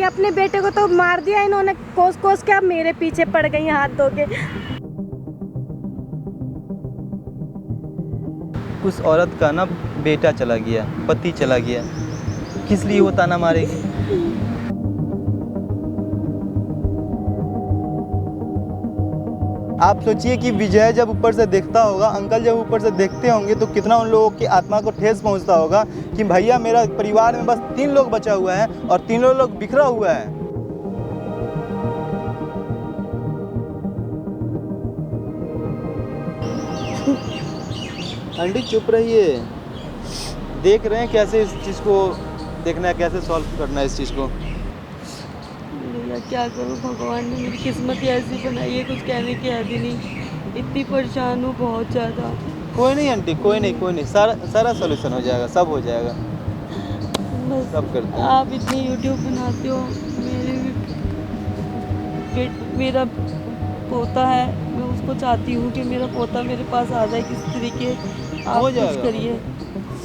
अपने बेटे को तो मार दिया इन्होंने कोस कोस के, अब मेरे पीछे पड़ गई हाथ धो के। उस औरत का ना बेटा चला गया, पति चला गया, किस लिए वो ताना मारेगी? आप सोचिए कि विजय जब ऊपर से देखता होगा, अंकल जब ऊपर से देखते होंगे तो कितना उन लोगों की आत्मा को ठेस पहुंचता होगा कि भैया मेरा परिवार में बस 3 लोग बचा हुआ है और तीनों लोग बिखरा हुआ है। आंटी चुप रहिए, देख रहे हैं कैसे इस चीज़ को देखना है, कैसे सॉल्व करना है इस चीज़ को। भैया क्या करूँ, भगवान ने मेरी किस्मत ही ऐसी बनाई है, कुछ कहने की हद ही नहीं। इतनी परेशान हूँ बहुत ज़्यादा। कोई नहीं आंटी, कोई नहीं, सारा सॉल्यूशन हो जाएगा, सब हो जाएगा, बस सब करते हैं। आप इतनी यूट्यूब बनाते हो, मेरा पोता है, मैं उसको चाहती हूँ कि मेरा पोता मेरे पास आ जाए किस तरीके। आप हो कुछ जाएगा। करिए।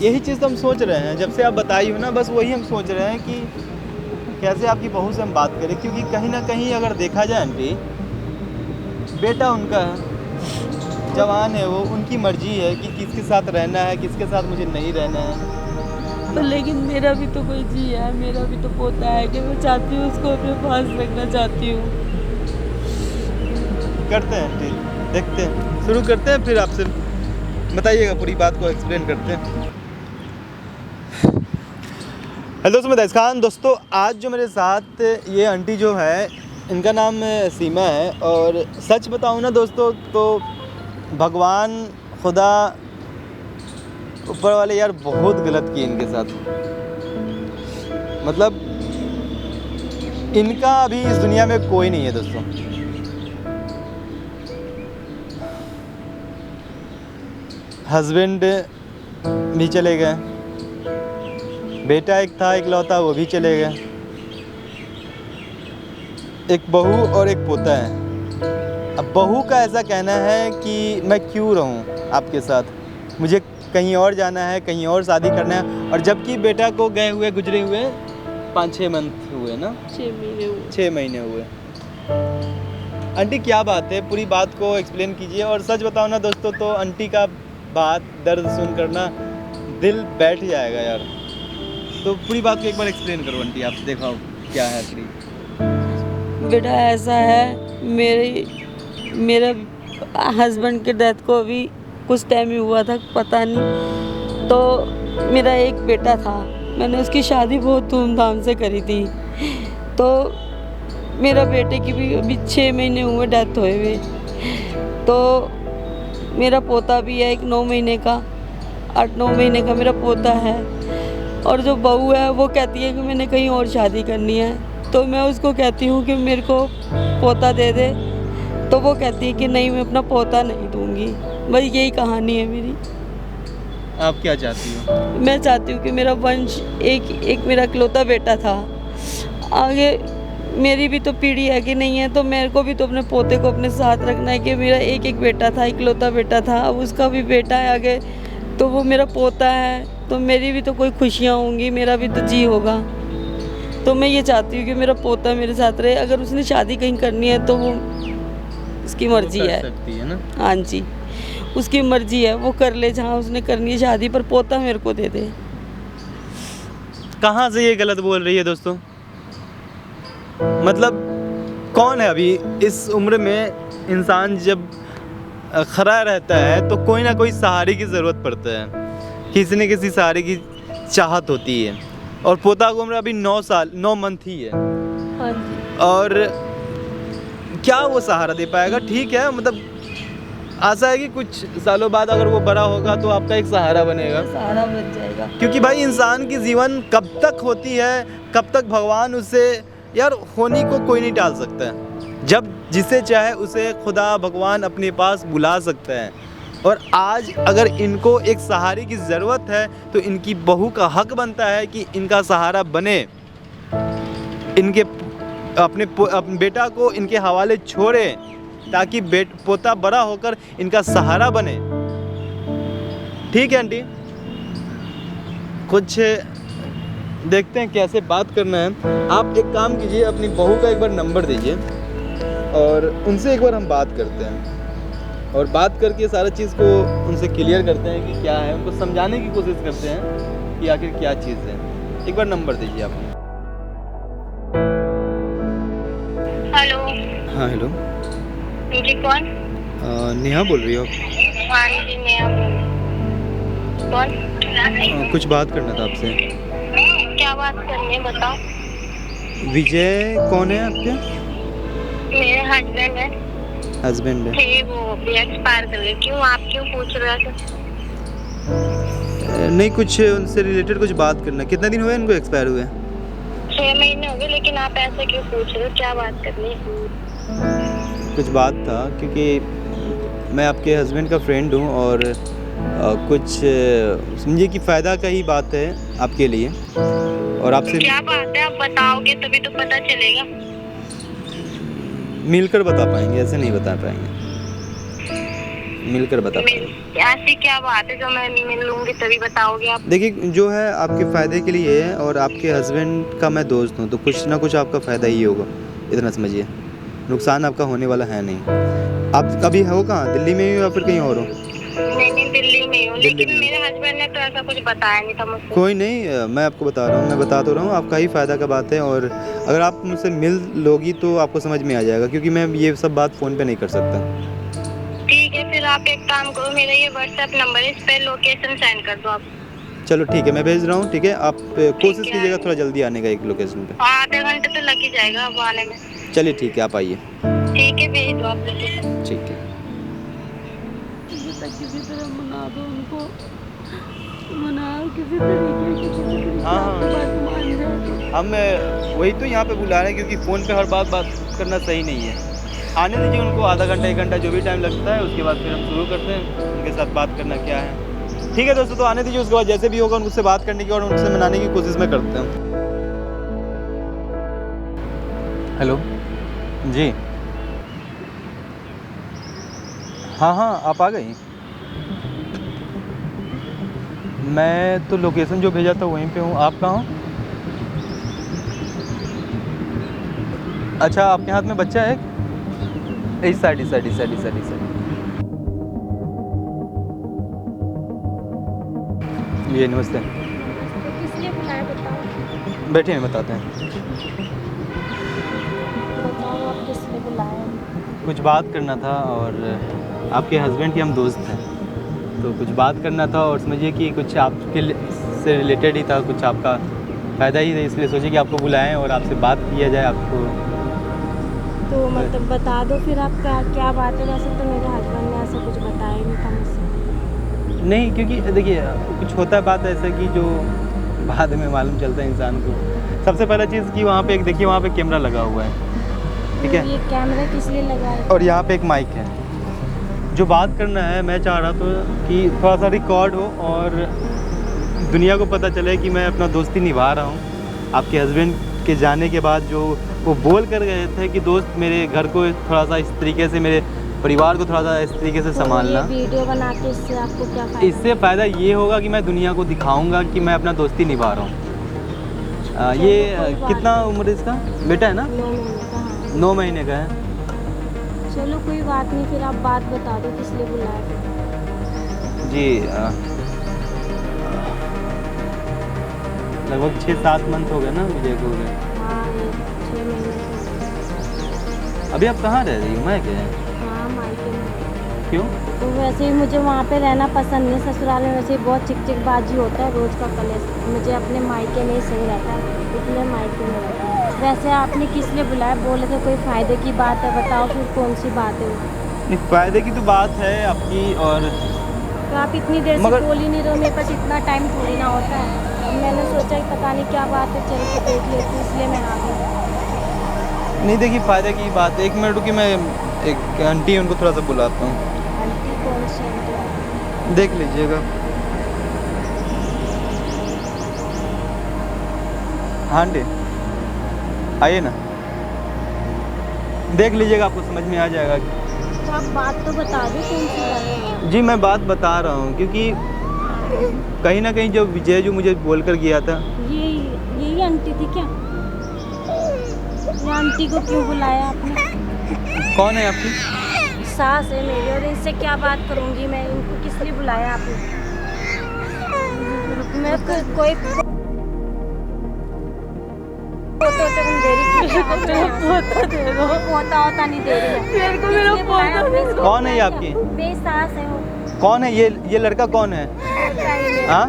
यही चीज़ तो हम सोच रहे हैं, जब से आप बताई हो ना, बस वही हम सोच रहे हैं कि कैसे आपकी बहू से हम बात करें, क्योंकि कहीं ना कहीं अगर देखा जाए आंटी, बेटा उनका है, जवान है वो, उनकी मर्जी है कि किसके साथ रहना है, किसके साथ मुझे नहीं रहना है। तो लेकिन मेरा भी तो कोई जी है, मेरा भी तो पोता है कि मैं चाहती हूँ उसको अपने पास रखना चाहती हूँ। करते हैं आंटी, देखते हैं, शुरू करते हैं, फिर आपसे बताइएगा, पूरी बात को एक्सप्लेन करते हैं। हेलो दोस्तों, मैं दैस खान। दोस्तों आज जो मेरे साथ ये आंटी जो है, इनका नाम सीमा है, और सच बताऊँ ना दोस्तों तो भगवान खुदा ऊपर वाले यार बहुत गलत किए इनके साथ। मतलब इनका अभी इस दुनिया में कोई नहीं है दोस्तों। हस्बैंड भी चले गए, बेटा एक था इकलौता, वो भी चले गए, एक बहू और एक पोता है। अब बहू का ऐसा कहना है कि मैं क्यों रहूं आपके साथ, मुझे कहीं और जाना है, कहीं और शादी करना है। और जबकि बेटा को गए हुए गुजरे हुए 5-6 मंथ हुए ना, 6 महीने हुए। आंटी क्या बात है, पूरी बात को एक्सप्लेन कीजिए। और सच बताओ ना दोस्तों, तो आंटी का बात दर्द सुन कर ना दिल बैठ जाएगा यार। तो पूरी बात को एक बार एक्सप्लेन करो आंटी, आप दिखाओ क्या है प्लीज। बेटा ऐसा है, मेरे हस्बैंड के डेथ को अभी कुछ टाइम ही हुआ था, पता नहीं। तो मेरा एक बेटा था, मैंने उसकी शादी बहुत धूमधाम से करी थी। तो मेरा बेटे की भी अभी 6 महीने हुए डेथ हुए हुए। तो मेरा पोता भी है, एक 9 महीने का, 8-9 महीने का मेरा पोता है। और जो बहू है वो कहती है कि मैंने कहीं और शादी करनी है। तो मैं उसको कहती हूँ कि मेरे को पोता दे दे, तो वो कहती है कि नहीं, मैं अपना पोता नहीं दूँगी। बस यही कहानी है मेरी। आप क्या चाहती हो? मैं चाहती हूँ कि मेरा वंश, एक मेरा इकलौता बेटा था, आगे मेरी भी तो पीढ़ी है कि नहीं है, तो मेरे को भी तो अपने पोते को अपने साथ रखना है। कि मेरा एक बेटा था, इकलौता बेटा था, अब उसका भी बेटा है आगे, तो वो मेरा पोता है, तो मेरी भी तो कोई खुशियाँ होंगी, मेरा भी तो जी होगा। तो मैं ये चाहती हूँ कि मेरा पोता मेरे साथ रहे। अगर उसने शादी कहीं करनी है तो वो उसकी मर्जी कर है, सकती है ना? हाँ जी, उसकी मर्जी है, वो कर ले जहाँ उसने करनी है शादी, पर पोता मेरे को दे दे। कहाँ से ये गलत बोल रही है दोस्तों? मतलब कौन है अभी इस उम्र में, इंसान जब खड़ा रहता है तो कोई ना कोई सहारे की ज़रूरत पड़ता है, किसी न किसी सहारे की चाहत होती है। और पोता की उम्र अभी 9 मंथ ही है, हाँ जी। और क्या वो सहारा दे पाएगा? ठीक है, मतलब आशा है कि कुछ सालों बाद अगर वो बड़ा होगा तो आपका एक सहारा बनेगा, सहारा बन जाएगा। क्योंकि भाई इंसान की जीवन कब तक होती है, कब तक भगवान उसे यार होने को कोई नहीं टाल सकता है। जब जिसे चाहे उसे खुदा भगवान अपने पास बुला सकता है। और आज अगर इनको एक सहारे की ज़रूरत है तो इनकी बहू का हक बनता है कि इनका सहारा बने, इनके अपने बेटा को इनके हवाले छोड़े, ताकि पोता बड़ा होकर इनका सहारा बने। ठीक है आंटी, कुछ देखते हैं कैसे बात करना है। आप एक काम कीजिए, अपनी बहू का एक बार नंबर दीजिए और उनसे एक बार हम बात करते हैं और बात करके सारा चीज़ को उनसे क्लियर करते हैं कि क्या है, उनको समझाने की कोशिश करते हैं कि आखिर क्या चीज़ है। एक बार नंबर दीजिए आप। हेलो। हाँ हेलो। जी कौन? नेहा बोल रही हो आप? हाँ जी नेहा बोल रही। कौन? कुछ बात करना था आपसे। क्या बात करनी है बताओ। विजय कौन है आपके? मेरे हस्बैंड है। हस्बैंड है? थे वो भी एक्सपायर कर गए। क्यों, आप क्यों पूछ रहे थे? नहीं, कुछ उनसे रिलेटेड कुछ बात करना। कितना दिन हुए इनको एक्सपायर हुए? 6 महीने हो गए, लेकिन आप ऐसे क्यों पूछ रहे हो? क्या बात करनी है? कुछ बात था क्योंकि मैं आपके हस्बैंड का फ्रेंड हूँ और कुछ समझिए कि फ़ायदा का ही बात है आपके लिए और आपसे क्या बात है, आप बताओगे तभी तो पता चलेगा। मिलकर बता पाएंगे, ऐसे नहीं बता पाएंगे, मिलकर बता पाएंगे। ऐसी क्या बात है जो मैं मिल लूंगी तभी बताओगे आप? देखिए, जो है आपके फ़ायदे के लिए है और आपके हस्बैंड का मैं दोस्त हूँ तो कुछ ना कुछ आपका फ़ायदा ही होगा, इतना समझिए। नुकसान आपका होने वाला है नहीं। आप अभी हो कहाँ, दिल्ली में हो या फिर कहीं और हो? नहीं दिल्ली में हूँ, दिल्ली लेकिन में। मेरे हस्बैंड ने तो ऐसा कुछ बताया नहीं था मुझसे। कोई नहीं, मैं आपको बता रहा हूँ, मैं बता तो रहा हूँ, आपका ही फ़ायदा का बात है और अगर आप मुझसे मिल लोगी तो आपको समझ में आ जाएगा क्योंकि मैं ये सब बात फ़ोन पे नहीं कर सकता। ठीक है, फिर आप एक काम करो, मेरा ये व्हाट्सएप नंबर है, इस पे लोकेशन सेंड कर दो आप। चलो ठीक है, मैं भेज रहा हूँ। ठीक है, आप कोशिश है। कीजिएगा थोड़ा जल्दी आने का एक लोकेशन पे। आधे घंटे तो लग ही जाएगा अब आने में। चलिए ठीक है, आप आइए। ठीक है, भेज दो आप लोकेशन। ठीक है। किसी तरह मना दो उनको, मनाओ किसी तरीके हाँ, हाँ। बात मान जाए तो। हम वही तो यहाँ पे बुला रहे हैं क्योंकि फ़ोन पे हर बात करना सही नहीं है। आने दीजिए उनको, आधा घंटा 1 घंटा जो भी टाइम लगता है, उसके बाद फिर हम शुरू करते हैं उनके साथ बात करना क्या है। ठीक है दोस्तों, तो आने दीजिए, उसके बाद जैसे भी होगा उनसे बात करने की और उनसे मनाने की कोशिश में करते हैं। हेलो जी। हाँ हाँ, आप आ गई? मैं तो लोकेशन जो भेजा था वहीं पे हूँ, आप कहाँ हो? अच्छा, आपके हाथ में बच्चा है? इस साइड। जी नमस्ते। किस लिए बुलाया बताओ? बैठिए, मैं बताते हैं। बताओ आप किस लिए बुलाया? कुछ बात करना था और आपके हस्बैंड के हम दोस्त हैं तो कुछ बात करना था और समझिए कि कुछ आपके से रिलेटेड ही था, कुछ आपका फ़ायदा ही था, इसलिए सोचे कि आपको बुलाएं और आपसे बात किया जाए। आपको तो मतलब बता दो फिर आप क्या बात है। वैसे तो मेरे हस्बैंड ने ऐसा कुछ बताया ही नहीं था मुझसे। नहीं, क्योंकि देखिए कुछ होता है बात ऐसा कि जो बाद में मालूम चलता है इंसान को। सबसे पहला चीज़ कि वहाँ पे एक देखिए, वहाँ पे कैमरा लगा हुआ है, ठीक है? ये कैमरा किस लिए लगा है? और यहाँ पे एक माइक है। जो बात करना है, मैं चाह रहा था कि थोड़ा सा रिकॉर्ड हो और दुनिया को पता चले कि मैं अपना दोस्ती निभा रहा हूँ। आपके हस्बैंड के जाने के बाद जो वो बोल कर गए थे कि दोस्त मेरे घर को थोड़ा सा इस तरीके से, मेरे परिवार को थोड़ा सा इस तरीके से संभालना। ये वीडियो बना के इससे आपको क्या फ़ायदा? इससे फ़ायदा ये होगा कि मैं दुनिया को दिखाऊंगा कि मैं अपना दोस्ती निभा रहा हूँ। ये कितना उम्र है इसका? बेटा है ना? 9 महीने का। हाँ 9 महीने का है। चलो कोई बात नहीं, फिर आप बात बता दो किस लिए बुलाया फिर। जी लगभग 6-7 मंथ हो गए ना विजय को हो गए। हाँ ये 6 महीने से। अभी आप कहाँ रह रही हो? मैं क्या है? हाँ मायके में। क्यों? तो वैसे ही मुझे वहाँ पे रहना पसंद नहीं। ससुराल में वैसे ही बहुत चिकचिकबाजी होता है रोज़ का कलेश। मुझे अपने मायके में ही सही रहता है, इसलिए मायके में रहता है। वैसे आपने किस लिए बुलाया? बोले थे कोई फ़ायदे की बात है, बताओ फिर कौन सी बात है वो? नहीं, फ़ायदे की तो बात है आपकी। और तो आप इतनी देर से मगर- बोल ही नहीं रहे हो, मेरे पास इतना टाइम थोड़ी ना होता है। अब मैंने सोचा कि पता नहीं क्या बात है, चल के देख लेती हूँ, इसलिए मैं आ गई। नहीं, देखिए फ़ायदे की बात है। 1 मिनट रुकी, मैं एक आंटी है उनको थोड़ा सा बुलाता हूँ, आंटी कौन सी आंटी? देख लीजिएगा। हाँ आंटी आइए ना, देख लीजिएगा, आपको समझ में आ जाएगा। तो आप बात तो बता दो कौन सी बात है। जी मैं बात बता रहा हूँ क्योंकि कहीं ना कहीं जो विजय जो मुझे बोल कर गया था। थी क्या? ये आंटी को क्यों बुलाया आपने? कौन है आपकी? सास है मेरी, और इनसे क्या बात करूंगी मैं? इनको किस लिए बुलाया आपने? मैं कोई पोता दे दो। पोता होता नहीं दे रही है मेरे को, मेरा पोता दे दो। कौन है ये आपकी? मेरी सास है वो। कौन है ये लड़का कौन है? हाँ,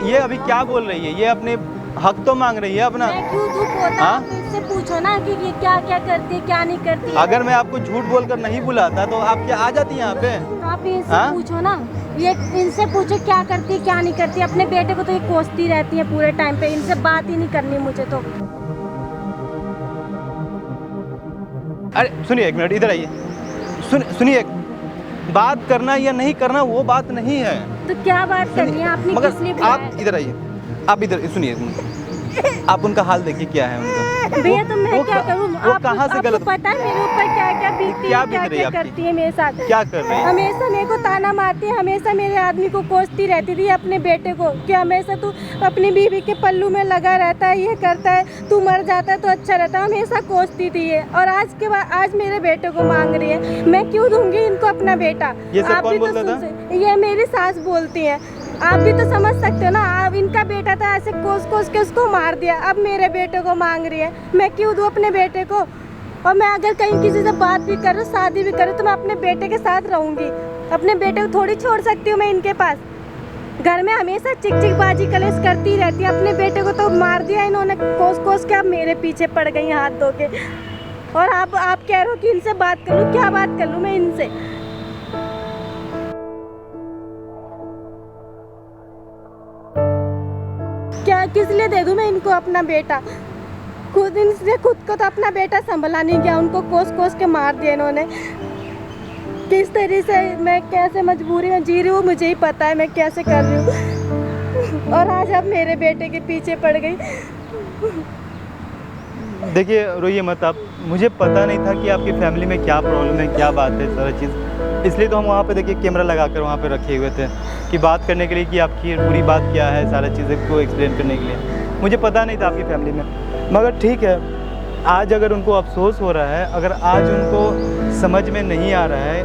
ये अभी क्या बोल रही है? ये अपने हक तो मांग रही है अपना। मैं क्यों दूं पोता? हाँ? आप इससे पूछो ना कि ये क्या क्या करती है, क्या नहीं करती है। अगर मैं आपको झूठ बोलकर नहीं बुलाता तो आप क्या आ जाती यहाँ पे? तो आप इनसे हाँ? पूछो ना, ये इनसे पूछो क्या करती है, क्या नहीं करती। अपने बेटे को तो ये कोसती रहती है पूरे टाइम पे। इनसे बात ही नहीं करनी मुझे तो। अरे सुनिए, एक मिनट इधर आइए। सुनिए, बात करना या नहीं करना वो बात नहीं है। तो क्या बात करनी है? आपने मगर किस लिए बुलाया? आप इधर आइए, आप इधर सुनिए। आप उनका हाल देखिए क्या है उनका। भैया तो मैं क्या करूँ? वो कहाँ से गलत? आपको पता है मेरे ऊपर क्या क्या बीतती क्या है, बीत क्या रही है क्या आपकी? करती है मेरे साथ। क्या कर रही है? हमेशा मेरे को ताना मारती है, हमेशा मेरे आदमी को कोसती रहती थी, अपने बेटे को कि हमेशा तू अपनी बीवी के पल्लू में लगा रहता है, ये करता है, तू मर जाता है तो अच्छा रहता है। हमेशा कोसती थी ये, और आज मेरे बेटे को मांग रही है। मैं क्यों दूंगी इनको अपना बेटा? ये सब आप कौन भी तो बोलता था? ये मेरी सास बोलती है। आप भी तो समझ सकते हो ना। अब इनका बेटा था, ऐसे कोस के उसको मार दिया, अब मेरे बेटे को मांग रही है। मैं क्यों दूं अपने बेटे को? और मैं अगर कहीं किसी से बात भी करूँ, शादी भी करूँ, तो मैं अपने बेटे के साथ रहूंगी। अपने बेटे को थोड़ी छोड़ सकती हूँ मैं इनके पास। घर में हमेशा चिकचिकबाजी कलेश करती रहती है। अपने बेटे को तो मार दिया इन्होंने कोस के, अब मेरे पीछे पड़ गई हाथ धो के। और आप कह रहे हो कि इनसे बात कर लूँ? क्या बात कर लूँ मैं इनसे? क्या किस लिए दे दूं मैं इनको अपना बेटा? खुद को तो अपना बेटा संभला नहीं गया, उनको कोस के मार दिया इन्होंने। किस तरीके से मैं कैसे मजबूरी में जी रही हूँ मुझे ही पता है, मैं कैसे कर रही हूँ। और आज अब मेरे बेटे के पीछे पड़ गई। देखिए रोइए मत आप। मुझे पता नहीं था कि आपकी फैमिली में क्या प्रॉब्लम है, क्या बात है, सारा चीज़। इसलिए तो हम वहाँ पे देखिए कैमरा लगाकर वहाँ पे रखे हुए थे कि बात करने के लिए कि आपकी पूरी बात क्या है, सारा चीज़ें को एक्सप्लेन करने के लिए। मुझे पता नहीं था आपकी फैमिली में। मगर ठीक है, आज अगर उनको अफसोस हो रहा है, अगर आज उनको समझ में नहीं आ रहा है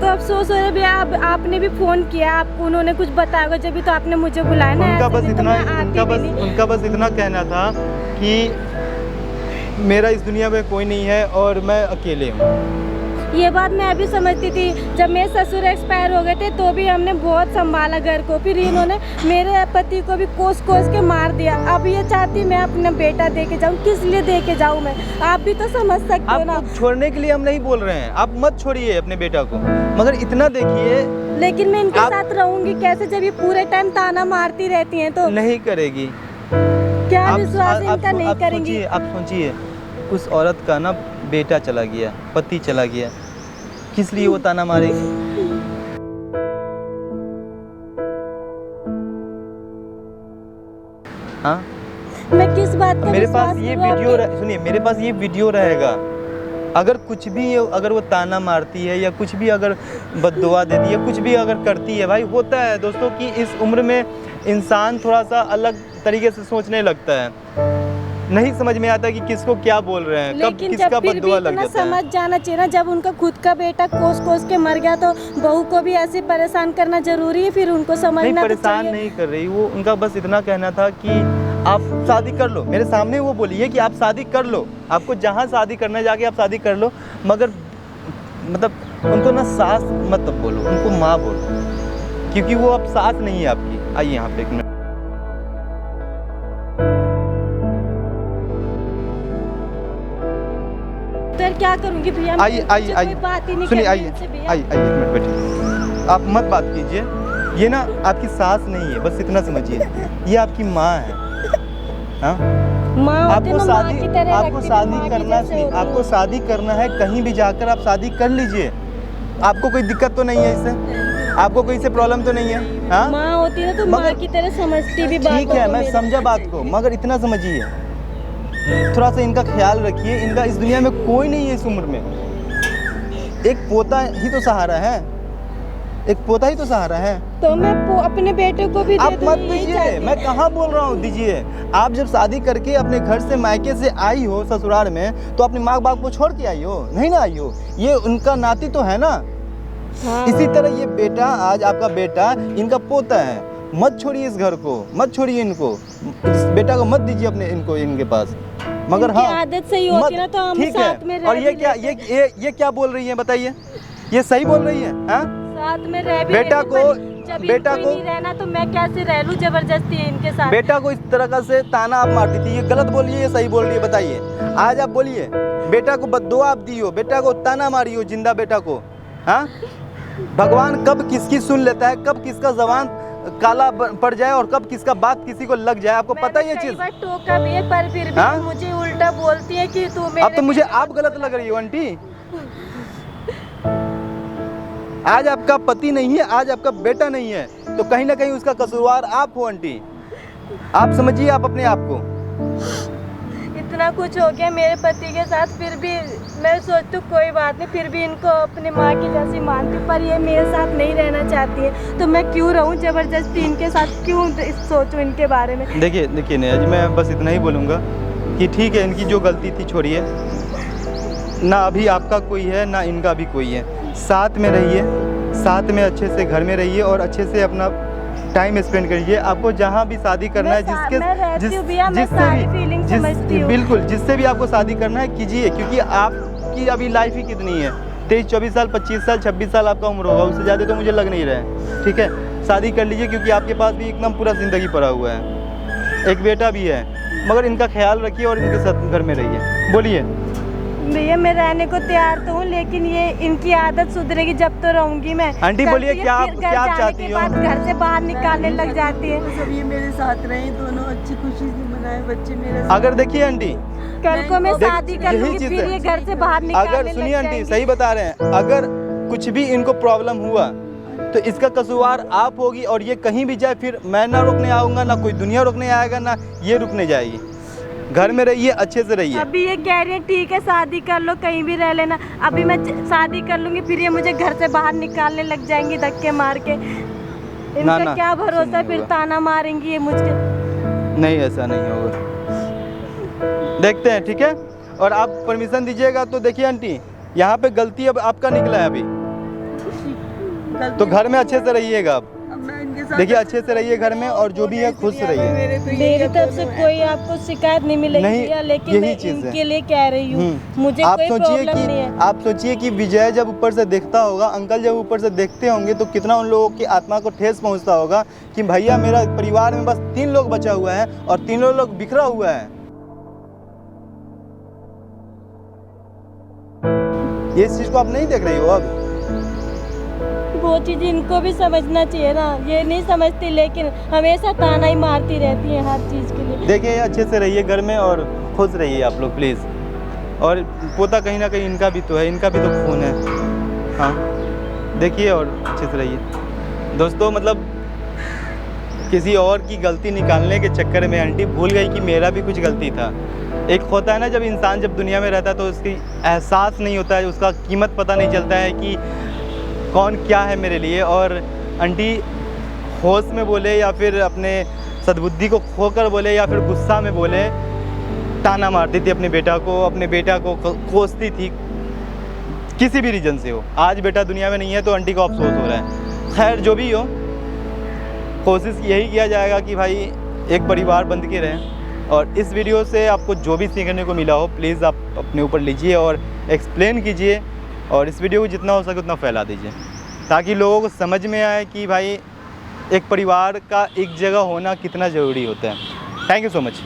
तो अफसोस हो रहा है भैया। आपने भी फ़ोन किया, आपको उन्होंने कुछ बताया होगा, जब भी तो आपने मुझे बुलाया ना। उनका ऐसे बस दिन तो इतना मैं आती भी नहीं। उनका बस इतना कहना था कि मेरा इस दुनिया में कोई नहीं है और मैं अकेले हूँ। ये बात मैं अभी समझती थी। जब मेरे ससुर एक्सपायर हो गए थे तो भी हमने बहुत संभाला घर को, फिर इन्होंने मेरे पति को भी कोस के मार दिया। अब ये चाहती मैं अपना बेटा दे के जाऊँ। किस लिए दे के जाऊँ मैं? आप भी तो समझ सकते हो ना। आपको छोड़ने के लिए हम नहीं बोल रहे हैं, आप मत छोड़िए अपने बेटा को, मगर इतना देखिए। लेकिन मैं इनके साथ रहूंगी कैसे जब ये पूरे टाइम ताना मारती रहती हैं? तो नहीं करेगी। क्या विश्वास इनका नहीं करेंगी? आप सोचिए, उस औरत का ना बेटा चला गया, पति चला गया, किस लिए वो ताना मारेगी? हाँ, मैं किस बात का मेरे विश्वास पास ये करूं वीडियो आपके? सुनिए, मेरे पास ये वीडियो रहेगा। अगर कुछ भी, अगर वो ताना मारती है या कुछ भी अगर बद्दुआ देती है, कुछ भी अगर करती है, भाई होता है दोस्तों कि इस उम्र में इंसान थोड़ा सा अलग तरीके से सोचने लगता है। नहीं समझ में आता कि किसको क्या बोल रहे हैं, कब लेकिन किसका जब फिर भी बद्दुआ लग इतना जाता है। समझ जाना चाहिए ना। जब उनका खुद का बेटा कोस के मर गया तो बहू को भी ऐसे परेशान करना जरूरी है? फिर उनको नहीं, समझना तो परेशान चाहिए। नहीं कर रही वो। उनका बस इतना कहना था कि आप शादी कर लो। मेरे सामने वो बोली है कि आप शादी कर लो, आपको जहाँ शादी करना जाके आप शादी कर लो, मगर मतलब उनको ना सास मत बोलो, उनको माँ बोलो, क्योंकि वो अब सास नहीं है आपकी। आइए यहाँ पे एक मिनट। तो यार क्या करूंगी भैया? आइए आइए आइए, बात ही नहीं सुनिए, करनी आइए इनसे भैया। आइए आइए, एक मिनट बैठिए। आप मत बात कीजिए। ये ना आपकी सास नहीं है, बस इतना समझिए। ये आपकी माँ है। हाँ, माँ होती आपको ना, माँ शादी की तरह आपको रखती थी, शादी माँ की करना जैसे होती आपको हूँ। शादी करना है, कहीं भी जाकर आप शादी कर लीजिए। आपको कोई दिक्कत तो नहीं है इससे? आपको कोई से प्रॉब्लम तो नहीं है? हाँ, माँ होती है तो माँ की तरह समझती भी बात ठीक है, मैं समझा बात को, मगर इतना समझिए, थोड़ा सा इनका ख्याल रखिए। इनका इस दुनिया में कोई नहीं है इस उम्र में। एक पोता ही तो सहारा है, एक पोता ही तो सहारा है। तो मैं अपने बेटे को भी आप दे दूं, मत यही दीजिए, चाहती मैं हूँ। कहाँ बोल रहा हूँ दीजिए। आप जब शादी करके अपने घर से मायके से आई हो ससुराल में, तो अपने माँ बाप को छोड़ के आई हो, नहीं ना आई हो। ये उनका नाती तो है ना। हाँ। इसी तरह ये बेटा, आज आपका बेटा इनका पोता है। मत छोड़िए इस घर को, मत छोड़िए इनको, इस बेटा को मत दीजिए अपने इनको इनके पास। मगर इनकी हाँ, आदत सही होती मत- ना तो हम ठीक साथ में है। रह और ये भी क्या, लेते। ये क्या बोल रही है बताइए, ये सही बोल रही है? हाँ, साथ में रह भी बेटा लेते, को- पर जब बेटा इनको ही को- नहीं रहना तो मैं कैसे रह लूं जबरदस्ती इनके साथ। बेटा को इस तरह से ताना आप मारती थी, ये गलत बोल रही है, ये सही बोल रही है, बताइए। आज आप बोलिए, बेटा को बद्दुआ आप दी हो, बेटा को ताना मारी हो, जिंदा बेटा को। हाँ, भगवान कब किसकी सुन लेता है, कब किसका जबान काला पड़ जाए और कब किसका बात किसी को लग जाए, आपको पता है ये चीज? मैंने कई बार टोका भी है, पर फिर भी हाँ? मुझे उल्टा बोलती है कि तू मेरे अब तो मुझे आप गलत लग रही हो आंटी। आज आपका पति नहीं है, आज आपका बेटा नहीं है, तो कहीं ना कहीं उसका कसूरवार आप हो आंटी। आप समझिए आप अपने आप को। इतना कुछ हो गया मेरे पति के साथ, फिर भी मैं सोचती हूँ कोई बात नहीं, फिर भी इनको अपनी माँ की जैसी मानती हूँ, पर ये मेरे साथ नहीं रहना चाहती है, तो मैं क्यों रहूँ जबरदस्ती इनके साथ, क्यों सोचूं इनके बारे में। देखिए नेहा जी, मैं बस इतना ही बोलूँगा कि ठीक है, इनकी जो गलती थी छोड़िए, ना अभी आपका कोई है ना इनका भी कोई है। साथ में रहिए, साथ में अच्छे से घर में रहिए और अच्छे से अपना टाइम स्पेंड करिए। आपको जहाँ भी शादी करना है, मैं रहती हूँ भैया, मैं सारी फीलिंग समझती हूँ। बिल्कुल, जिससे भी आपको शादी करना है कीजिए, क्योंकि आपकी अभी लाइफ ही कितनी है, 23-24 साल, 25 साल, 26 साल आपका उम्र होगा, उससे ज़्यादा तो मुझे लग नहीं रहा है। ठीक है, शादी कर लीजिए, क्योंकि आपके पास भी एकदम पूरा ज़िंदगी पड़ा हुआ है, एक बेटा भी है, मगर इनका ख्याल रखिए और इनके साथ घर में रहिए। बोलिए। भैया मैं रहने को तैयार तो हूँ, लेकिन ये इनकी आदत सुधरेगी जब तो रहूंगी मैं। आंटी बोलिए, करती है, क्या आप- फिर घर क्या आप जाने चाहती के हो? बाद घर से बाहर निकालने लग जाती है। सब ये मेरे साथ रहे, दोनों अच्छी खुशी से मनाए बच्चे मेरे साथ। अगर देखिए आंटी, कल को मैं देख, शादी कर यही लूंगी, चीज़ फिर है। ये घर से बाहर निकालने अगर सुनिए लग आंटी, जाएंगी। सही बता रहे हैं, अगर कुछ भी इनको प्रॉब्लम हुआ तो इसका कसूरवार आप होगी, और ये कहीं भी जाए फिर मैं ना रोकने आऊँगा, ना कोई दुनिया रोकने आएगा, ना ये रुकने जाएगी। घर में रहिए, अच्छे से रहिए। अभी ये कह रही है ठीक है शादी कर लो, कहीं भी रह लेना, अभी मैं शादी कर लूंगी, फिर ये मुझे घर से बाहर निकालने लग जाएंगी धक्के मार के। इनका ना, क्या ऐसा भरोसा, नहीं फिर होगा। ताना मारेंगी ये मुझे। नहीं, ऐसा नहीं होगा, देखते हैं। ठीक है, और आप परमिशन दीजिएगा तो देखिए आंटी, यहाँ पे गलती अब आपका निकला है अभी, तो घर में अच्छे से रहिएगा आप। अब मैं इनके साथ देखिए, अच्छे से रहिए घर में, और जो भी है खुश रहिए। मेरी तरफ से कोई आपको शिकायत नहीं मिलेगी नहीं, भैया, लेकिन यही मैं चीज़ है। इनके लिए कह रही हूँ, मुझे आप कोई सोचिए प्रॉब्लम नहीं है। कि आप सोचिए कि विजय जब ऊपर से देखता होगा, अंकल जब ऊपर से देखते होंगे, तो कितना उन लोगों की आत्मा को ठेस पहुंचता होगा कि भैया मेरा परिवार में बस 3 लोग बचा हुआ है और 3 लोग बिखरा हुआ है। ये इस चीज को आप नहीं देख रही हो अब। वो चीज़ इनको भी समझना चाहिए ना, ये नहीं समझती, लेकिन हमेशा ताना ही मारती रहती है हर चीज़ के लिए। देखिए, अच्छे से रहिए घर में और खुश रहिए आप लोग प्लीज़। और पोता कहीं ना कहीं इनका भी तो है, इनका भी तो खून है। हाँ, देखिए और अच्छे से रहिए। दोस्तों, मतलब किसी और की गलती निकालने के चक्कर में आंटी भूल गई कि मेरा भी कुछ गलती था। एक होता है ना, जब इंसान जब दुनिया में रहता है तो उसकी एहसास नहीं होता है, उसका कीमत पता नहीं चलता है कि कौन क्या है मेरे लिए। और आंटी होश में बोले या फिर अपने सद्बुद्धि को खोकर बोले या फिर गुस्सा में बोले, ताना मारती थी अपने बेटा को कोसती थी, किसी भी रीजन से हो। आज बेटा दुनिया में नहीं है तो आंटी को अफसोस हो रहा है। खैर, जो भी हो, कोशिश यही किया जाएगा कि भाई एक परिवार बंध के रहें। और इस वीडियो से आपको जो भी सीखने को मिला हो, प्लीज़ आप अपने ऊपर लीजिए और एक्सप्लेन कीजिए, और इस वीडियो को जितना हो सके उतना फैला दीजिए, ताकि लोगों को समझ में आए कि भाई एक परिवार का एक जगह होना कितना ज़रूरी होता है। Thank you so much.